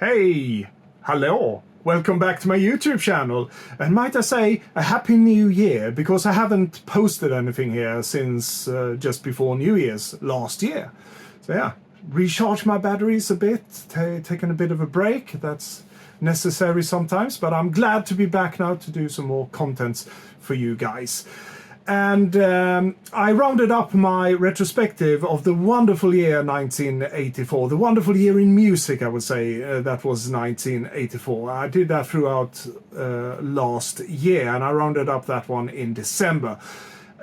Hey, hello, welcome back to my YouTube channel, and might I say a happy new year, because I haven't posted anything here since just before New Year's last year. So yeah, recharge my batteries a bit, taking a bit of a break. That's necessary sometimes, but I'm glad to be back now to do some more contents for you guys. And I rounded up my retrospective of the wonderful year 1984, the wonderful year in music, I would say, that was 1984. I did that throughout last year, and I rounded up that one in December.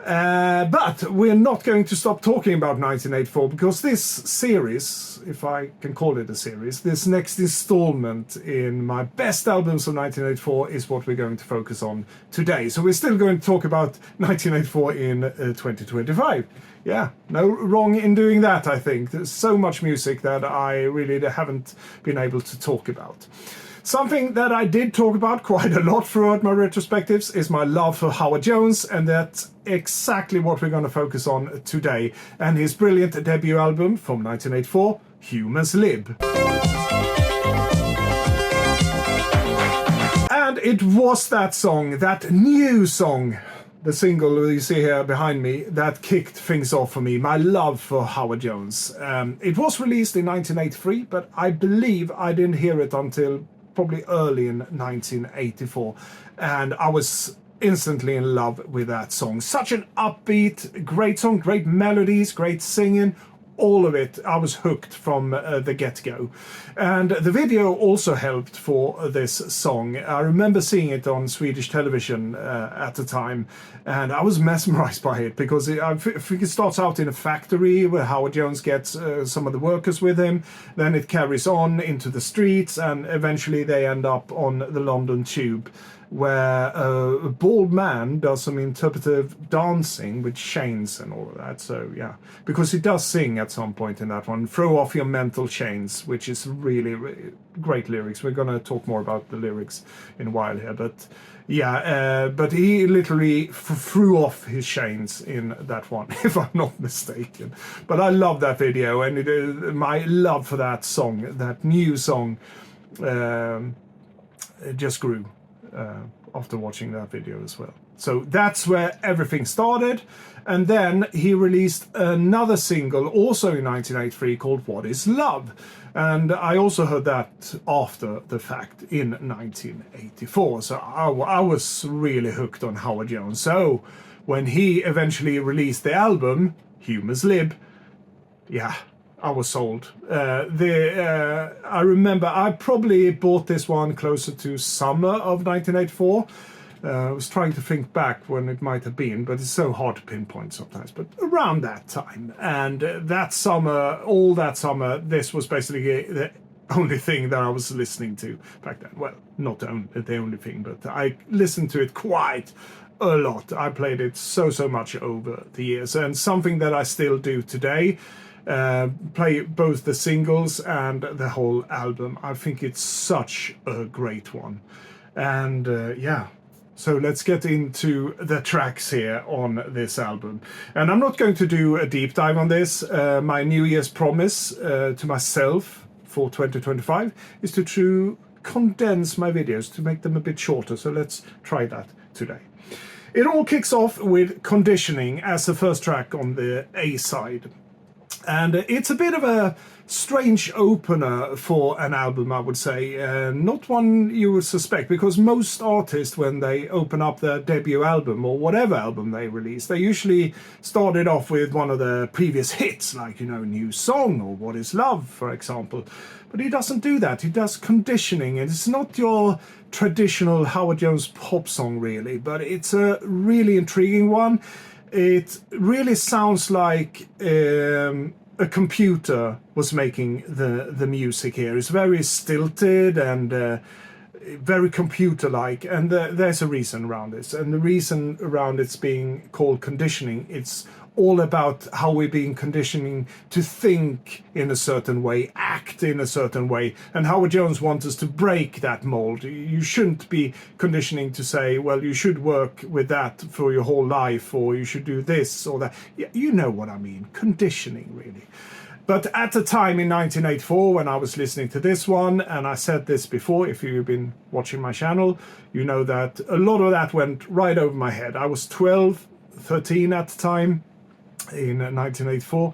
But we're not going to stop talking about 1984, because this series, if I can call it a series, this next installment in my best albums of 1984 is what we're going to focus on today. So we're still going to talk about 1984 in 2025. Yeah, no wrong in doing that, I think. There's so much music that I really haven't been able to talk about. Something that I did talk about quite a lot throughout my retrospectives is my love for Howard Jones, and that's exactly what we're going to focus on today, and his brilliant debut album from 1984, Humans Lib. And it was that song, that new song, the single you see here behind me, that kicked things off for me, my love for Howard Jones. It was released in 1983, but I believe I didn't hear it until probably early in 1984, and I was instantly in love with that song. Such an upbeat, great song, great melodies, great singing, all of it. I was hooked from the get-go. And the video also helped for this song. I remember seeing it on Swedish television at the time, and I was mesmerized by it, because I think it starts out in a factory where Howard Jones gets some of the workers with him, then it carries on into the streets, and eventually they end up on the London Tube, where a bald man does some interpretive dancing with chains and all of that. So yeah, because he does sing at some point in that one, "Throw off your mental chains," which is really great lyrics. We're gonna talk more about the lyrics in a while here, but yeah, but he literally threw off his chains in that one, if I'm not mistaken. But I love that video, and my love for that song, that new song, it just grew after watching that video as well. So that's where everything started, and then he released another single also in 1983 called What Is Love, and I also heard that after the fact in 1984. So I was really hooked on Howard Jones. So when he eventually released the album Humans Lib, yeah, I was sold. I remember I probably bought this one closer to summer of 1984. I was trying to think back when it might have been, but it's so hard to pinpoint sometimes. But around that time, and that summer, all that summer, this was basically the only thing that I was listening to back then. Well, not the only thing, but I listened to it quite a lot. I played it so much over the years, and something that I still do today. Play both the singles and the whole album. I think it's such a great one. And yeah, so let's get into the tracks here on this album. And I'm not going to do a deep dive on this. My New Year's promise to myself for 2025 is to condense my videos, to make them a bit shorter. So let's try that today. It all kicks off with Conditioning as the first track on the A side. And it's a bit of a strange opener for an album, I would say. Not one you would suspect, because most artists, when they open up their debut album or whatever album they release, they usually started off with one of the previous hits, like, you know, New Song or What Is Love, for example. But he doesn't do that. He does Conditioning, and it's not your traditional Howard Jones pop song, really, but it's a really intriguing one. It really sounds like a computer was making the music here. It's very stilted and very computer-like, and there's a reason around this. And the reason around it's being called Conditioning, it's all about how we're being conditioning to think in a certain way, act in a certain way, and Howard Jones wants us to break that mold. You shouldn't be conditioning to say, well, you should work with that for your whole life, or you should do this or that. You know what I mean, conditioning, really. But at the time in 1984, when I was listening to this one, and I said this before, if you've been watching my channel, you know that a lot of that went right over my head. I was 12, 13 at the time in 1984.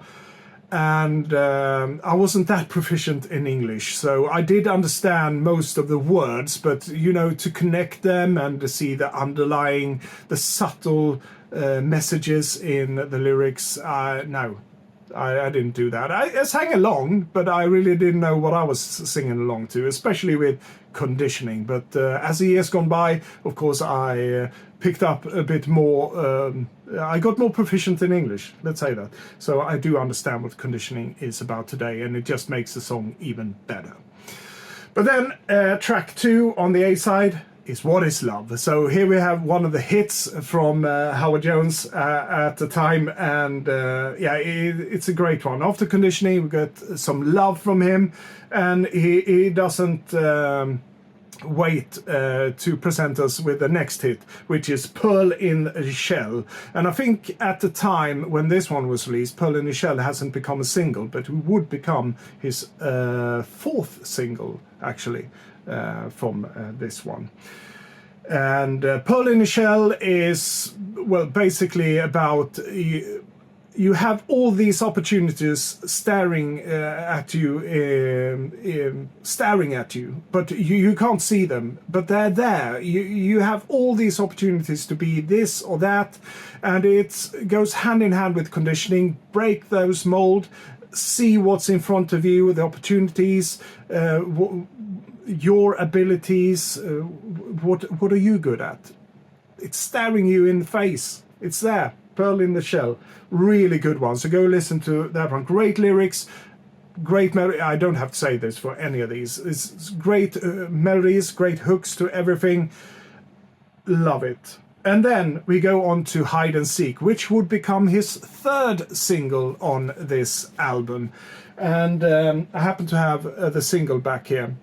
And I wasn't that proficient in English, so I did understand most of the words, but you know, to connect them and to see the underlying, the subtle messages in the lyrics, no, I didn't do that. I sang along, but I really didn't know what I was singing along to, especially with Conditioning. But as the years gone by, of course, I picked up a bit more. I got more proficient in English, let's say that. So I do understand what Conditioning is about today, and it just makes the song even better. But then track 2 on the A side is What Is Love. So here we have one of the hits from Howard Jones at the time, and yeah, it's a great one. After Conditioning, we got some love from him, and he doesn't wait to present us with the next hit, which is Pearl in a Shell. And I think at the time when this one was released, Pearl in a Shell hasn't become a single, but it would become his 4th single, actually, from this one. And Pearl in a Shell is, well, basically about you have all these opportunities staring at you, but you can't see them, but they're there. You have all these opportunities to be this or that, and it goes hand in hand with Conditioning. Break those mold, see what's in front of you, the opportunities, your abilities, what are you good at? It's staring you in the face. It's there. Pearl in the Shell, really good one. So go listen to that one. Great lyrics, great melody. I don't have to say this for any of these. It's great melodies, great hooks to everything. Love it. And then we go on to Hide and Seek, which would become his 3rd single on this album. And I happen to have the single back here.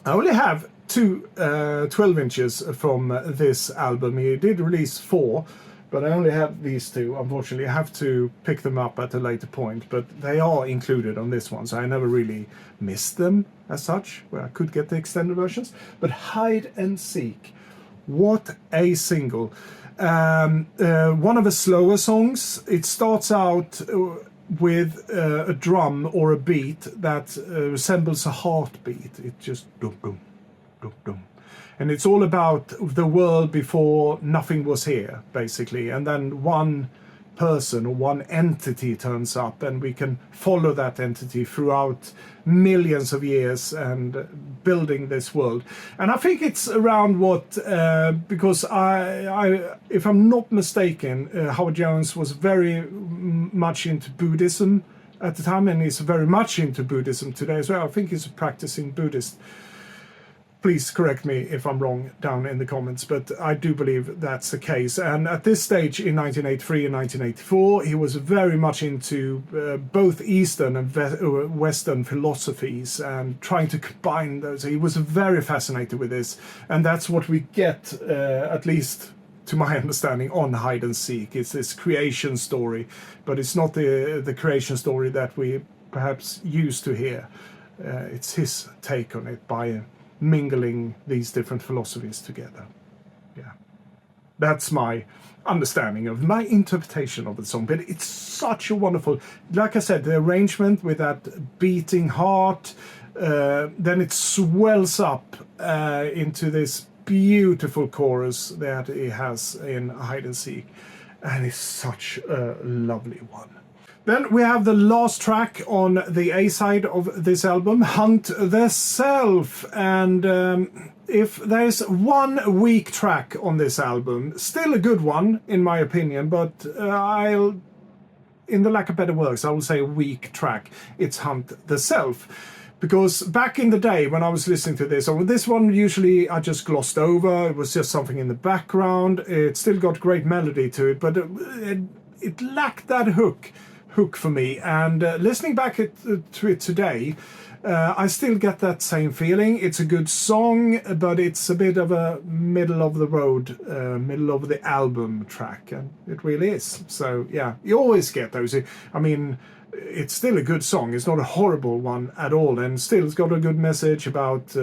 I only have 2 12 inches from this album. He did release 4. But I only have these 2. Unfortunately, I have to pick them up at a later point, but they are included on this one, so I never really missed them as such, where I could get the extended versions. But Hide and Seek, what a single. One of the slower songs. It starts out with a drum or a beat that resembles a heartbeat. It just dum dum dum dum. And it's all about the world before nothing was here, basically. And then one person or one entity turns up, and we can follow that entity throughout millions of years and building this world. And I think it's around what, because I if I'm not mistaken, Howard Jones was very much into Buddhism at the time, and he's very much into Buddhism today as well. I think he's a practicing Buddhist. Please correct me if I'm wrong down in the comments, but I do believe that's the case. And at this stage in 1983 and 1984, he was very much into both Eastern and Western philosophies and trying to combine those. He was very fascinated with this, and that's what we get, at least to my understanding, on Hide and Seek. It's this creation story, but it's not the creation story that we perhaps used to hear. It's his take on it by mingling these different philosophies together. Yeah, that's my understanding of my interpretation of the song. But it's such a wonderful, like I said, the arrangement with that beating heart, then it swells up into this beautiful chorus that he has in Hide and Seek, and it's such a lovely one. Then we have the last track on the A side of this album, Hunt the Self. And if there's one weak track on this album, still a good one in my opinion, but in the lack of better words, I will say a weak track. It's Hunt the Self. Because back in the day when I was listening to this one usually I just glossed over. It was just something in the background. It still got great melody to it, but it lacked that hook for me. And listening back to it today, I still get that same feeling. It's a good song, but it's a bit of a middle of the road, middle of the album track, and it really is. So yeah, you always get those. I mean, it's still a good song. It's not a horrible one at all, and still it's got a good message about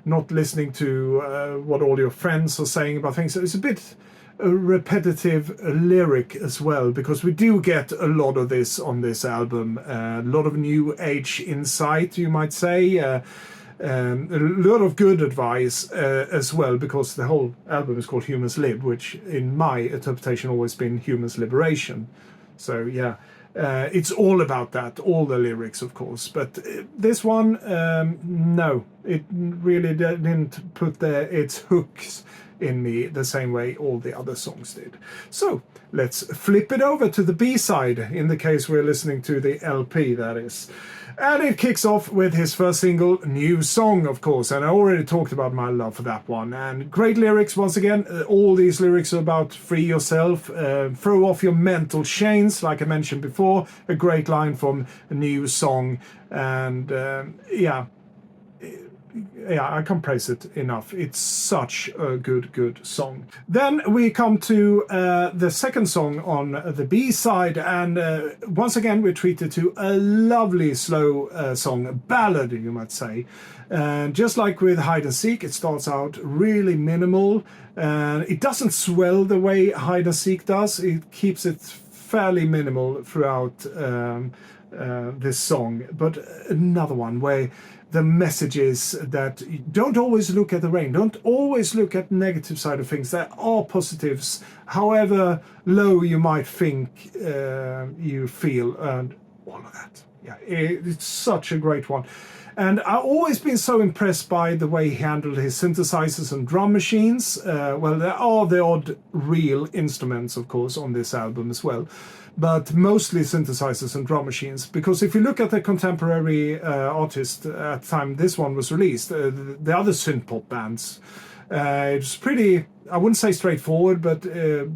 not listening to what all your friends are saying about things. So it's a bit a repetitive lyric as well, because we do get a lot of this on this album. A lot of new age insight, you might say. A lot of good advice as well, because the whole album is called Humans Lib, which in my interpretation always been humans liberation. So yeah, it's all about that, all the lyrics of course, but this one, no, it really didn't put its hooks in me the same way all the other songs did. So let's flip it over to the B-side, in the case we're listening to the LP, that is. And it kicks off with his first single, New Song, of course, and I already talked about my love for that one. And great lyrics, once again. All these lyrics are about free yourself, throw off your mental chains, like I mentioned before. A great line from New Song, and yeah, I can't praise it enough. It's such a good song. Then we come to the second song on the B-side, and once again we're treated to a lovely slow song, a ballad you might say. And just like with Hide and Seek, it starts out really minimal, and it doesn't swell the way Hide and Seek does. It keeps it fairly minimal throughout this song, but another one where the message is that don't always look at the rain, don't always look at the negative side of things. There are positives, however low you might think you feel, and all of that. Yeah, it's such a great one. And I've always been so impressed by the way he handled his synthesizers and drum machines. Well, there are the odd real instruments, of course, on this album as well, but mostly synthesizers and drum machines. Because if you look at the contemporary artists at the time this one was released, the other synth-pop bands, it was pretty, I wouldn't say straightforward, but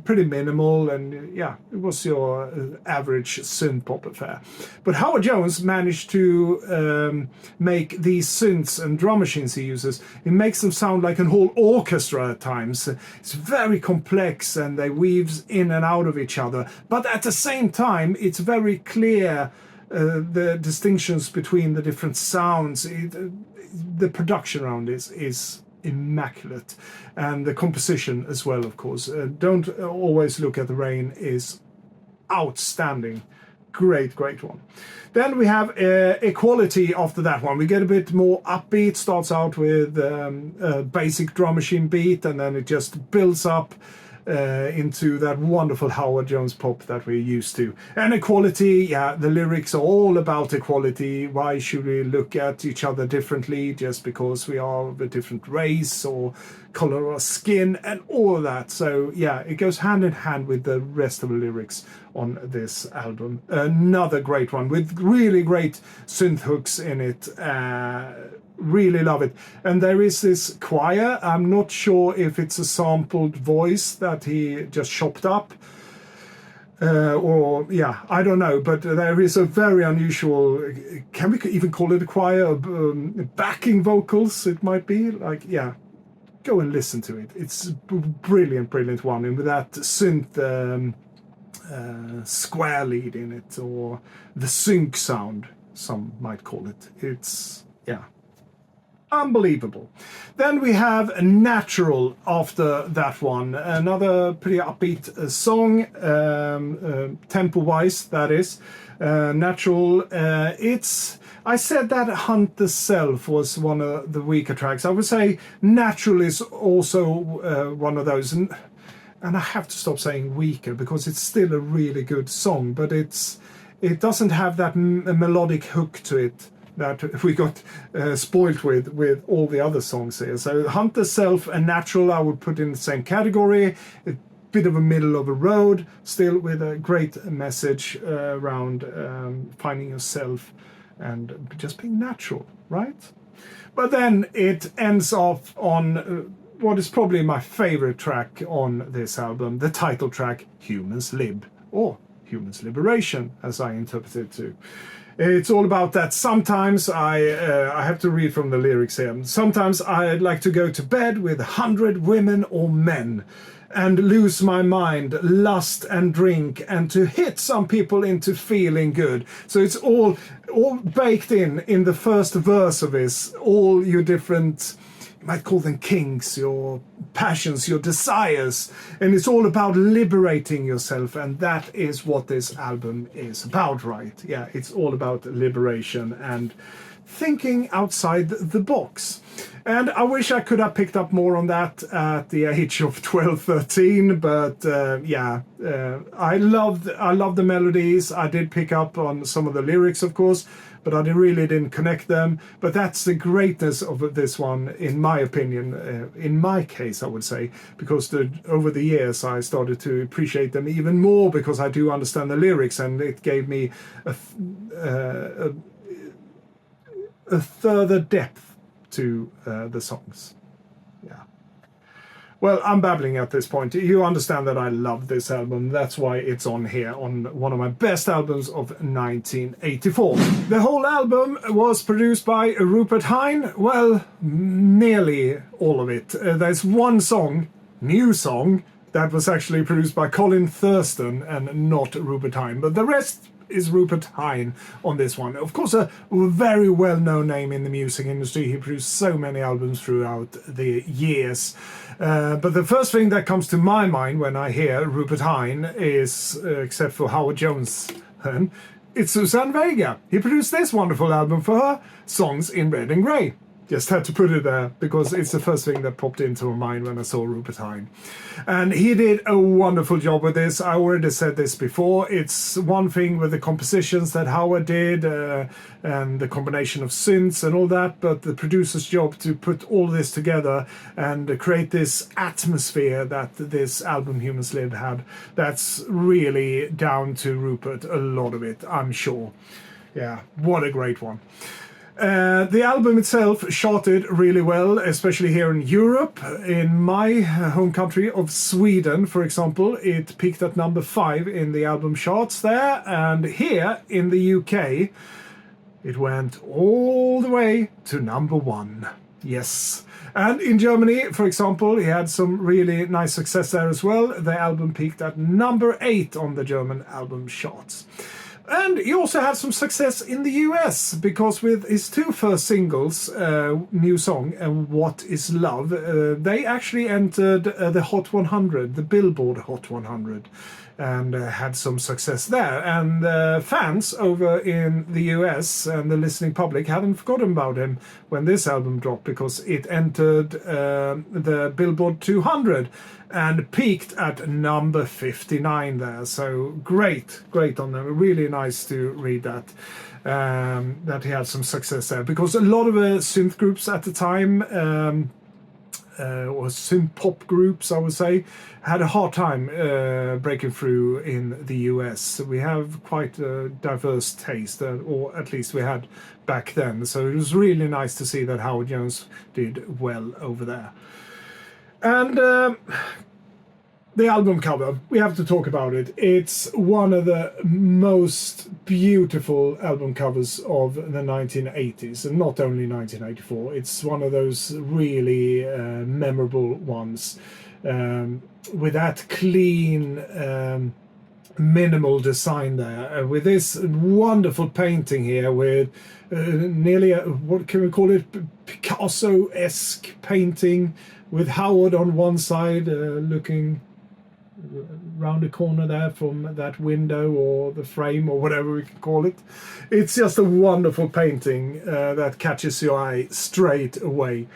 pretty minimal, and yeah, it was your average synth-pop affair. But Howard Jones managed to make these synths and drum machines he uses, it makes them sound like an whole orchestra at times. It's very complex, and they weave in and out of each other, but at the same time, it's very clear the distinctions between the different sounds. The production around this is immaculate, and the composition as well, of course. Don't always look at the rain is outstanding. Great one. Then we have Equality after that one. We get a bit more upbeat, starts out with a basic drum machine beat, and then it just builds up into that wonderful Howard Jones pop that we're used to. And equality, yeah, the lyrics are all about equality. Why should we look at each other differently just because we are of a different race or color of skin and all of that? So yeah, it goes hand in hand with the rest of the lyrics on this album. Another great one with really great synth hooks in it. Really love it. And there is this choir. I'm not sure if it's a sampled voice that he just chopped up, or yeah, I don't know, but there is a very unusual, can we even call it a choir, backing vocals it might be, like, yeah, go and listen to it. It's a brilliant one, and with that synth square lead in it, or the sync sound some might call it. It's, yeah, unbelievable. Then we have Natural after that one, another pretty upbeat song, tempo-wise, that is. Natural, I said that Hunt the Self was one of the weaker tracks. I would say Natural is also one of those, and I have to stop saying weaker because it's still a really good song, but it doesn't have that melodic hook to it that we got spoiled with all the other songs here. So Hunt the Self and Natural I would put in the same category. A bit of a middle of the road, still with a great message around finding yourself and just being natural, right? But then it ends off on what is probably my favorite track on this album, the title track, Humans Lib, or Humans Liberation, as I interpret it too. It's all about that. Sometimes I have to read from the lyrics here. Sometimes I'd like to go to bed with 100 women or men. and Lose My Mind, Lust and Drink, and To Hit Some People Into Feeling Good. So it's all baked in the first verse of this, all your different, you might call them kinks, your passions, your desires, and it's all about liberating yourself, and that is what this album is about, right? Yeah, it's all about liberation and thinking outside the box. And I wish I could have picked up more on that at the age of 12, 13, but I loved the melodies. I did pick up on some of the lyrics, of course, but I really didn't connect them. But that's the greatness of this one, in my opinion, in my case, I would say, because over the years I started to appreciate them even more because I do understand the lyrics, and it gave me a further depth to the songs. Yeah. Well, I'm babbling at this point. You understand that I love this album. That's why it's on here, on one of my best albums of 1984. The whole album was produced by Rupert Hine. Well, nearly all of it. There's one song, new song, that was actually produced by Colin Thurston and not Rupert Hine. But the rest is Rupert Hine on this one. Of course, a very well-known name in the music industry. He produced so many albums throughout the years. But the first thing that comes to my mind when I hear Rupert Hine is, except for Howard Jones, it's Suzanne Vega. He produced this wonderful album for her, Songs in Red and Grey. Just had to put it there because it's the first thing that popped into my mind when I saw Rupert Hine. And he did a wonderful job with this. I already said this before. It's one thing with the compositions that Howard did and the combination of synths and all that, but the producer's job to put all this together and create this atmosphere that this album Humans Live had, that's really down to Rupert, a lot of it, I'm sure. Yeah, what a great one. The album itself charted really well, especially here in Europe. In my home country of Sweden, for example, it peaked at number 5 in the album charts there. And here in the UK, it went all the way to number 1. Yes. And in Germany, for example, he had some really nice success there as well. The album peaked at number 8 on the German album charts. And he also had some success in the US, because with his 2 first singles, New Song and What Is Love, they actually entered the Hot 100, the Billboard Hot 100, and had some success there. And fans over in the US and the listening public hadn't forgotten about him when this album dropped, because it entered the Billboard 200 and peaked at number 59 there. So great on them. Really nice to read that. That he had some success there, because a lot of synth groups at the time, or synth pop groups, I would say, had a hard time breaking through in the US. We have quite a diverse taste, or at least we had back then. So it was really nice to see that Howard Jones did well over there. And the album cover, we have to talk about it. It's one of the most beautiful album covers of the 1980s, and not only 1984. It's one of those really memorable ones, with that clean, minimal design there, with this wonderful painting here with nearly what can we call it, Picasso-esque painting, with Howard on one side looking round the corner there from that window or the frame or whatever we can call it. It's just a wonderful painting that catches your eye straight away.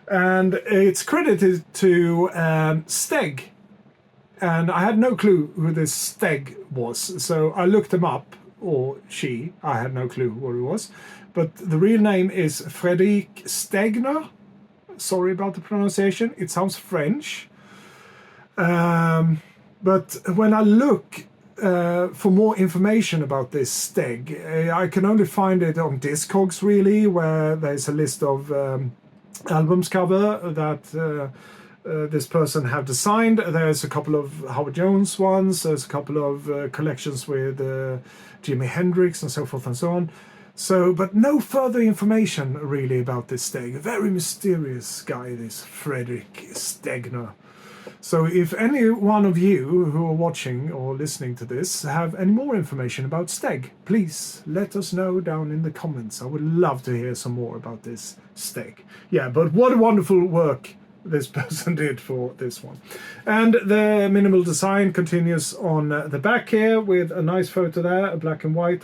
And it's credited to Steg. And I had no clue who this Steg was. So I looked him up, or she, I had no clue what it was. But the real name is Frederic Stegner. Sorry about the pronunciation. It sounds French. But when I look for more information about this Steg, I can only find it on Discogs, really, where there's a list of albums cover that this person have designed. There's a couple of Howard Jones ones. There's a couple of collections with Jimi Hendrix and so forth and so on. So, but no further information really about this Steg. A very mysterious guy, this Frederic Stegner. So if any one of you who are watching or listening to this have any more information about Steg, please let us know down in the comments. I would love to hear some more about this Steg. Yeah, but what a wonderful work this person did for this one. And the minimal design continues on the back here with a nice photo there, a black and white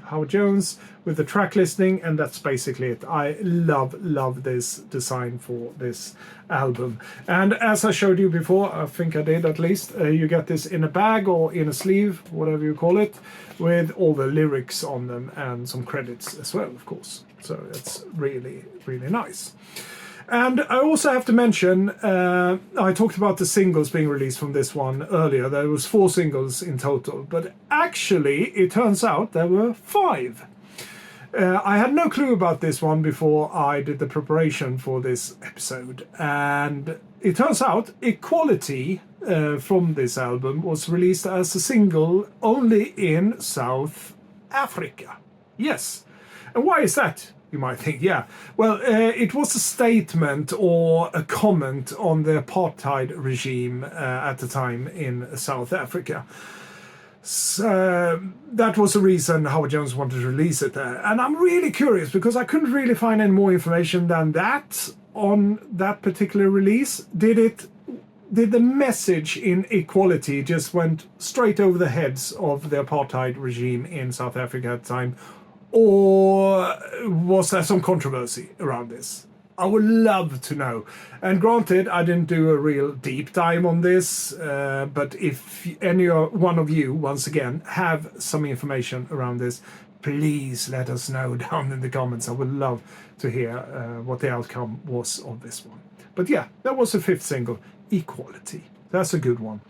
Howard Jones with the track listing, and that's basically it. I love this design for this album. And as I showed you before, I think I did at least, you get this in a bag or in a sleeve, whatever you call it, with all the lyrics on them and some credits as well, of course. So it's really nice. And I also have to mention, I talked about the singles being released from this one earlier. There was 4 singles in total, but actually it turns out there were 5. I had no clue about this one before I did the preparation for this episode, and it turns out Equality from this album was released as a single only in South Africa. Yes. And why is that? You might think, yeah. Well, it was a statement or a comment on the apartheid regime at the time in South Africa. So that was the reason Howard Jones wanted to release it there. And I'm really curious because I couldn't really find any more information than that on that particular release. Did the message in Equality just went straight over the heads of the apartheid regime in South Africa at the time? Or was there some controversy around this? I would love to know. And granted, I didn't do a real deep dive on this, but if any one of you, once again, have some information around this, please let us know down in the comments. I would love to hear what the outcome was of this one. But yeah, that was the 5th single, Equality. That's a good one.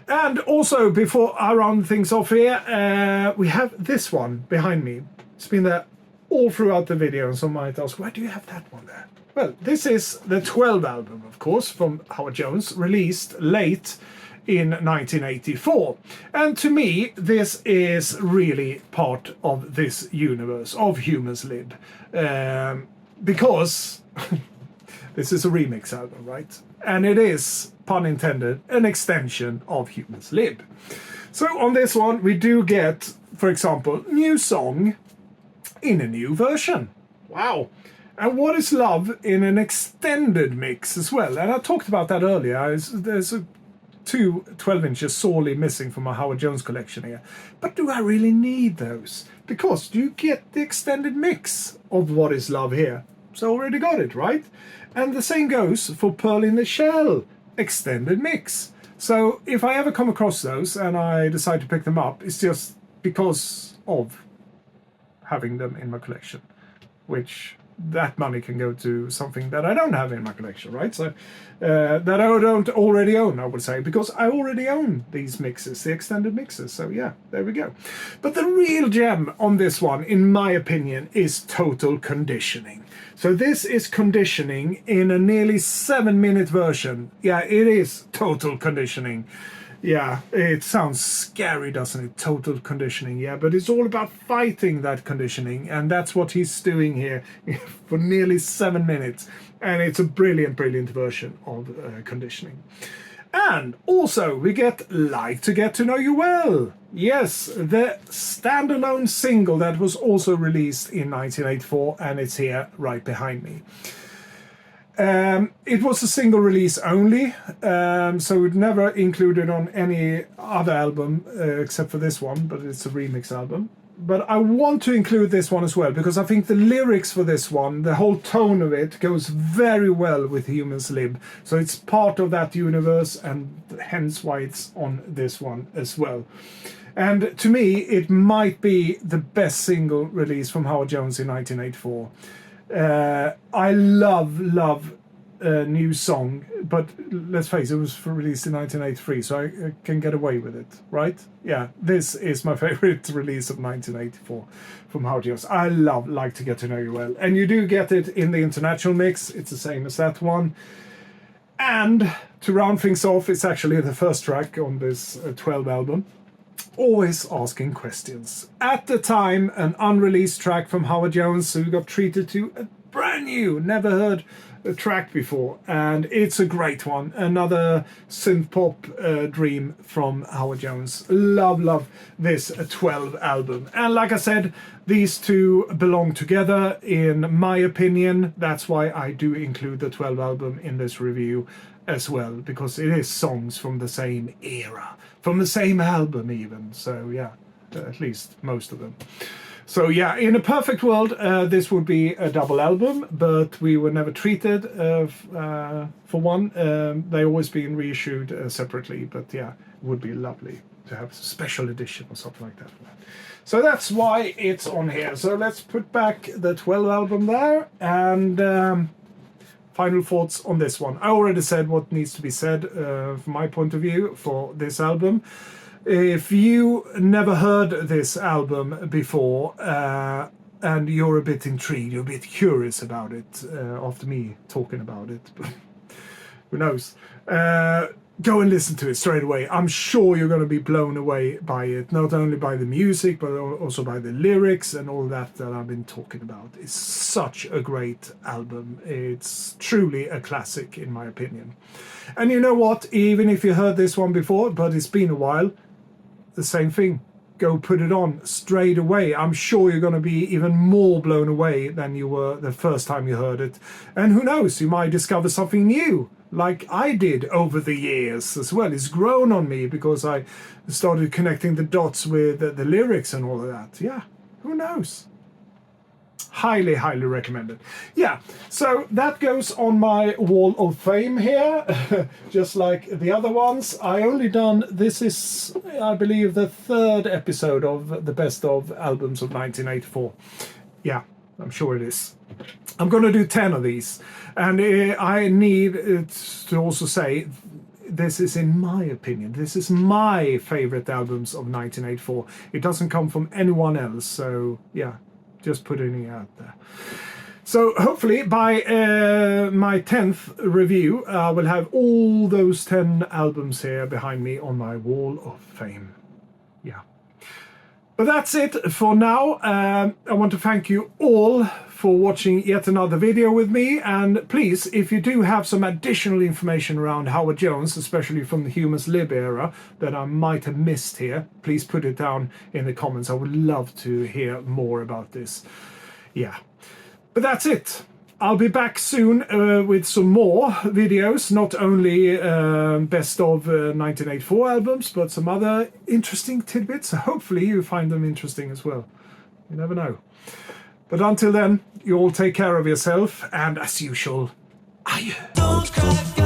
And also, before I round things off here, we have this one behind me. It's been there all throughout the video, and some might ask, why do you have that one there? Well, this is the 12 album, of course, from Howard Jones, released late in 1984. And to me, this is really part of this universe of Humans Lib. Because this is a remix album, right? And it is, pun intended, an extension of Humans Lib. So on this one, we do get, for example, new song in a new version. Wow. And What Is Love in an extended mix as well. And I talked about that earlier. There's 2 12 inches sorely missing from my Howard Jones collection here. But do I really need those? Because you get the extended mix of What Is Love here. So I already got it, right? And the same goes for Pearl in the Shell extended mix. So if I ever come across those and I decide to pick them up, it's just because of having them in my collection, which that money can go to something that I don't have in my collection, right? So that I don't already own, I would say, because I already own these mixes, the extended mixes. So yeah, there we go. But the real gem on this one, in my opinion, is Total Conditioning. So this is Conditioning in a nearly 7-minute version. Yeah, it is Total Conditioning. Yeah, it sounds scary, doesn't it? Total Conditioning, yeah, but it's all about fighting that conditioning, and that's what he's doing here for nearly 7 minutes, and it's a brilliant version of Conditioning. And also, we get Like to Get to Know You Well. Yes, the standalone single that was also released in 1984, and it's here right behind me. It was a single release only, so it never included on any other album except for this one, but it's a remix album. But I want to include this one as well, because I think the lyrics for this one, the whole tone of it, goes very well with Humans Lib. So it's part of that universe, and hence why it's on this one as well. And to me, it might be the best single release from Howard Jones in 1984. I love a new song, but let's face it, it was released in 1983, so I can get away with it, right? Yeah, this is my favorite release of 1984 from Howard Jones. I love Like to Get to Know You Well, and you do get it in the international mix. It's the same as that one. And to round things off, it's actually the first track on this 12 album. Always Asking Questions. At the time, an unreleased track from Howard Jones who got treated to a brand new, never heard track before, and it's a great one. Another synth pop dream from Howard Jones. Love this 12 album. And like I said, these two belong together in my opinion. That's why I do include the 12 album in this review as well, because it is songs from the same era, from the same album even. So yeah, at least most of them. So yeah, in a perfect world, this would be a double album, but we were never treated for one. They always been reissued separately, but yeah, it would be lovely to have a special edition or something like that. So that's why it's on here. So let's put back the 12 album there, and final thoughts on this one. I already said what needs to be said from my point of view for this album. If you never heard this album before and you're a bit intrigued, you're a bit curious about it after me talking about it, who knows, go and listen to it straight away. I'm sure you're going to be blown away by it, not only by the music but also by the lyrics and all that I've been talking about. It's such a great album. It's truly a classic in my opinion. And you know what, even if you heard this one before but it's been a while, the same thing. Go put it on straight away. I'm sure you're going to be even more blown away than you were the first time you heard it. And who knows, you might discover something new, like I did over the years as well. It's grown on me because I started connecting the dots with the lyrics and all of that. Yeah, who knows? Highly recommended. Yeah, so that goes on my wall of fame here, just like the other ones. This is, I believe, the third episode of the best of albums of 1984. Yeah, I'm sure it is. I'm going to do 10 of these, and I need to also say, this is, in my opinion, this is my favorite albums of 1984. It doesn't come from anyone else, so yeah. Just putting it out there. So hopefully by my 10th review, I will have all those 10 albums here behind me on my wall of fame. Yeah. But that's it for now. I want to thank you all for watching yet another video with me. And please, if you do have some additional information around Howard Jones, especially from the Humans Live era, that I might have missed here, please put it down in the comments. I would love to hear more about this. Yeah. But that's it. I'll be back soon with some more videos, not only best of 1984 albums, but some other interesting tidbits. Hopefully you find them interesting as well. You never know. But until then, you all take care of yourself, and as usual, adieu. Don't cry.